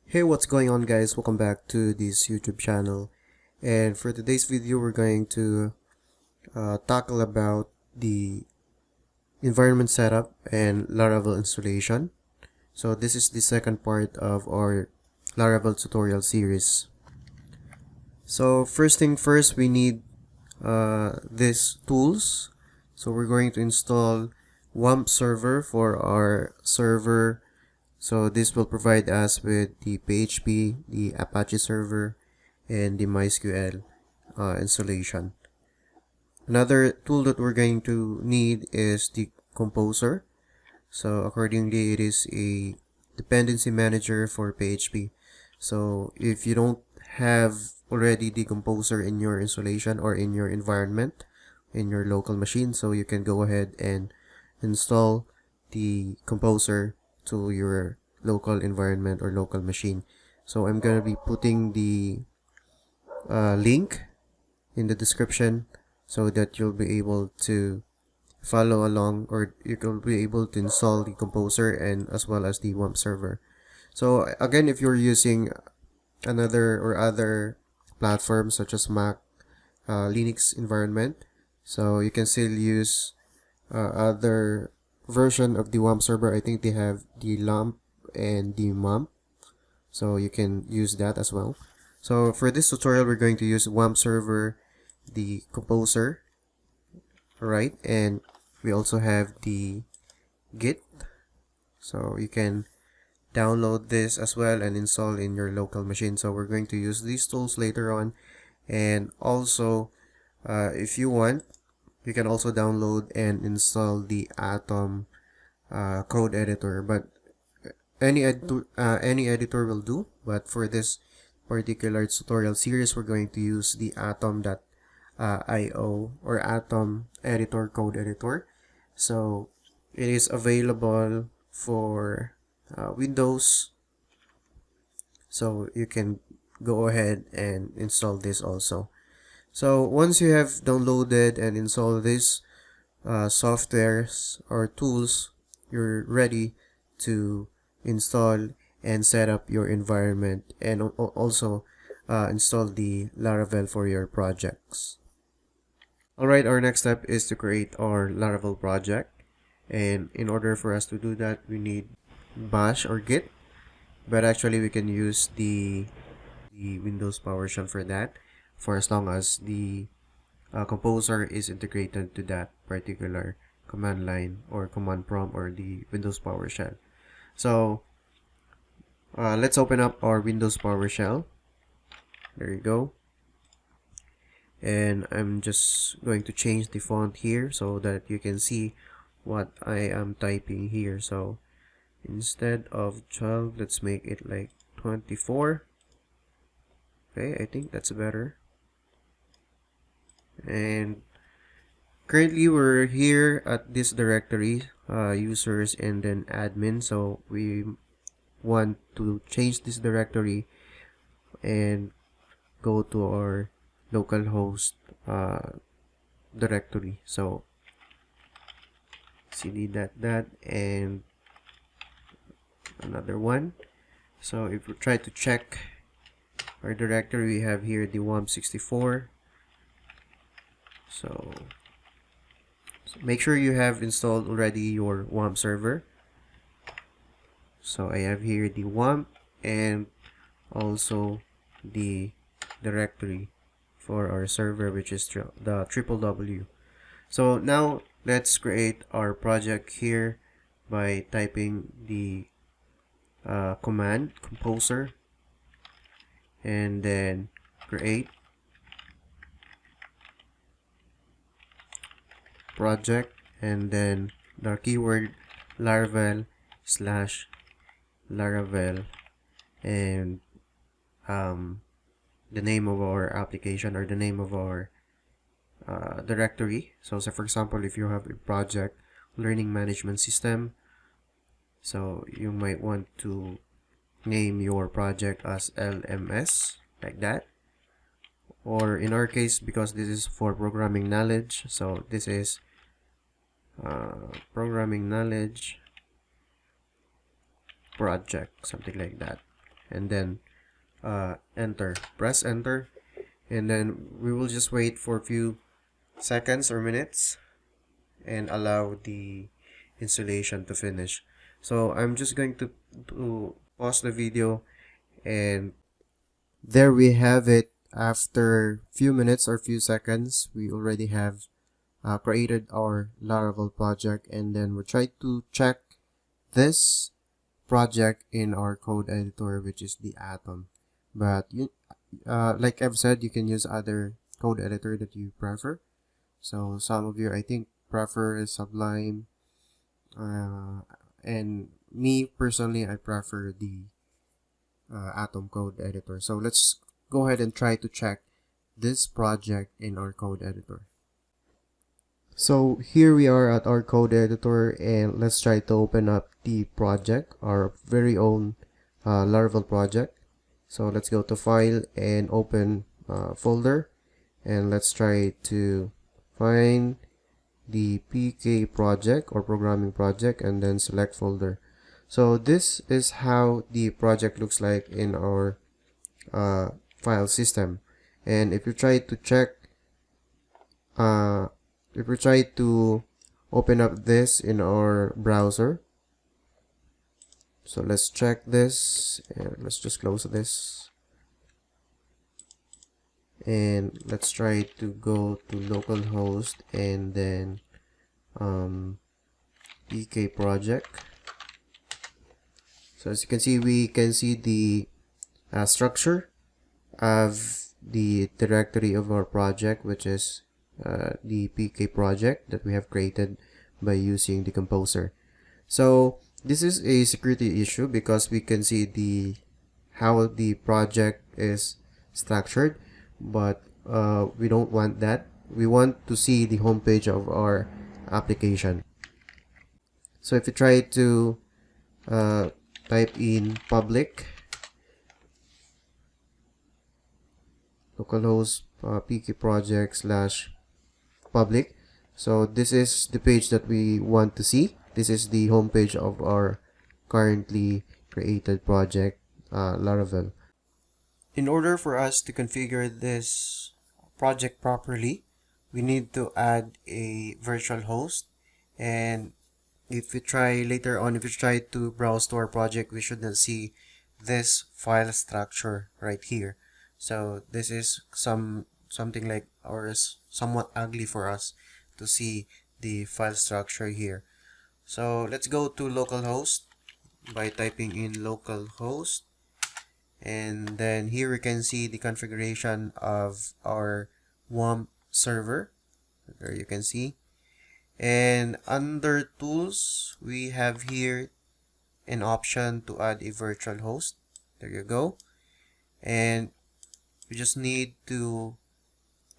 Hey, what's going on, guys? Welcome back to this YouTube channel. And for today's video, we're going to tackle about the environment setup and Laravel installation. So this is the second part of our Laravel tutorial series. So first thing first, we need these tools. So we're going to install WAMP server for our server. So this will provide us with the PHP, the Apache server, and the MySQL installation. Another tool that we're going to need is the Composer. So accordingly, it is a dependency manager for PHP. So if you don't have already the Composer in your installation or in your environment, in your local machine, so you can go ahead and install the Composer to your local environment or local machine. So I'm gonna be putting the link in the description so that you'll be able to follow along, or you'll be able to install the Composer and as well as the WAMP server. So again, if you're using another or other platforms such as Mac, Linux environment, so you can still use other version of the WAMP server. I think they have the LAMP and the MAMP, so you can use that as well. So for this tutorial, we're going to use WAMP server, the Composer, alright, and we also have the Git, so you can download this as well and install in your local machine. So we're going to use these tools later on, and also if you want, you can also download and install the Atom code editor, but any editor will do. But for this particular tutorial series, we're going to use the Atom.io or Atom editor, code editor. So it is available for Windows, so you can go ahead and install this also. So once you have downloaded and installed these softwares or tools, you're ready to install and set up your environment, and also install the Laravel for your projects. Alright, our next step is to create our Laravel project, and in order for us to do that, we need Bash or Git, but actually we can use the Windows PowerShell for that, for as long as the Composer is integrated to that particular command line or command prompt or the Windows PowerShell. So let's open up our Windows PowerShell. There you go. And I'm just going to change the font here so that you can see what I am typing here. So instead of 12, let's make it like 24. Okay, I think that's better. And currently we're here at this directory, users and then admin. So we want to change this directory and go to our localhost directory. So cd that and another one. So if we try to check our directory, we have here the WAMP64. So make sure you have installed already your WAMP server. So I have here the WAMP and also the directory for our server, which is the www. So now let's create our project here by typing the command Composer and then create project and then the keyword Laravel /Laravel and the name of our application or the name of our directory. So for example, if you have a project learning management system, so you might want to name your project as LMS, like that. Or in our case, because this is for programming knowledge, so this is programming knowledge project, something like that. and then enter. Press enter, and then we will just wait for a few seconds or minutes and allow the installation to finish. So I'm just going to pause the video, and there we have it. After few minutes or few seconds, we already have created our Laravel project, and then we'll try to check this project in our code editor, which is the Atom. But like I've said, you can use other code editor that you prefer. So some of you, I think, prefer Sublime, and me personally, I prefer the Atom code editor. So let's go ahead and try to check this project in our code editor. So here we are at our code editor, and let's try to open up the project, our very own Laravel project. So let's go to File and Open Folder, and let's try to find the PK project or programming project, and then select folder. So this is how the project looks like in our file system. And if you try to check, if we try to open up this in our browser, so let's check this, and let's just close this, and let's try to go to localhost and then PK project. So as you can see, we can see the structure of the directory of our project, which is the PK project that we have created by using the composer. So this is a security issue because we can see how the project is structured, but we don't want that. We want to see the home page of our application. So if you try to type in public localhost PK project / public, so this is the page that we want to see. This is the home page of our currently created project, Laravel. In order for us to configure this project properly, we need to add a virtual host. And if we try later on, if we try to browse to our project, we should not see this file structure right here. So this is something like, or is somewhat ugly for us to see the file structure here. So let's go to localhost by typing in localhost, and then here we can see the configuration of our WAMP server. There you can see, and under tools we have here an option to add a virtual host. There you go, and we just need to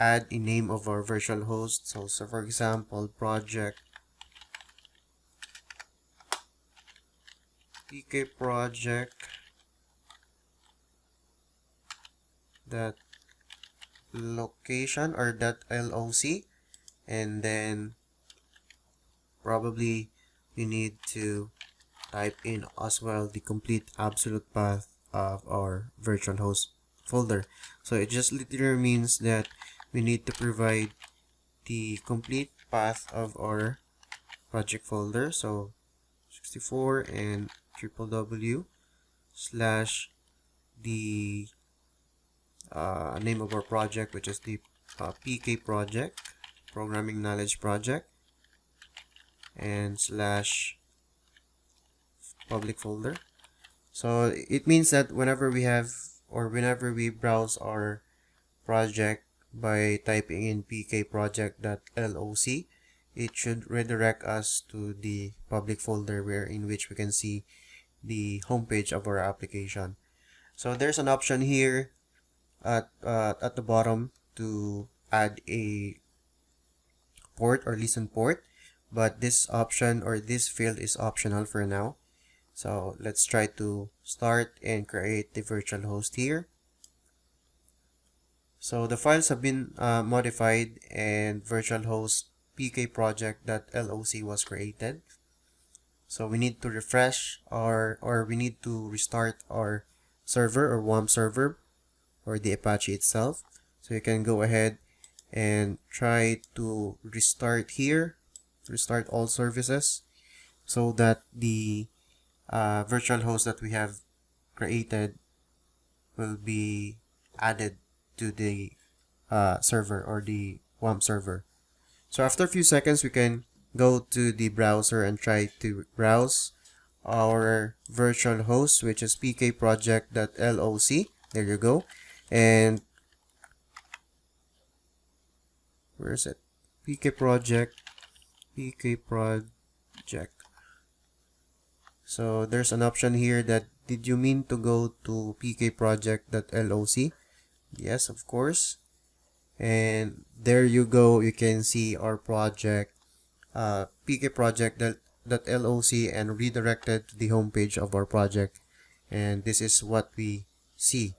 add a name of our virtual host. So for example, project PK project that location or .loc, and then probably you need to type in as well the complete absolute path of our virtual host folder. So it just literally means that we need to provide the complete path of our project folder. So 64 and www / the name of our project, which is the PK project, ProgrammingKnowledge project, and / public folder. So it means that whenever we have, or whenever we browse our project by typing in pkproject.loc, it should redirect us to the public folder in which we can see the homepage of our application. So there's an option here at the bottom to add a port or listen port, but this option or this field is optional for now. So let's try to start and create the virtual host here. So the files have been modified, and virtual host pkproject.loc was created. So we need to refresh or we need to restart our server or WAMP server or the Apache itself. So you can go ahead and try to restart here, restart all services, so that the virtual host that we have created will be added to the server or the WAMP server. So after a few seconds, we can go to the browser and try to browse our virtual host, which is pkproject.loc. There you go. And where is it? pkproject. So there's an option here that did you mean to go to pkproject.loc? Yes, of course. And there you go. You can see our project, pkproject.loc, and redirected to the homepage of our project. And this is what we see.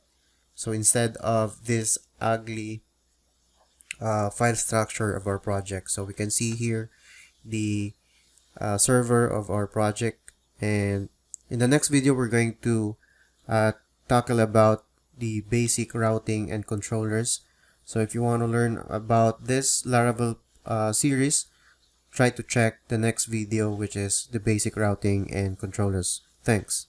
So instead of this ugly file structure of our project, so we can see here the server of our project. And in the next video, we're going to tackle about the basic routing and controllers. So if you want to learn about this Laravel series, try to check the next video, which is the basic routing and controllers. Thanks.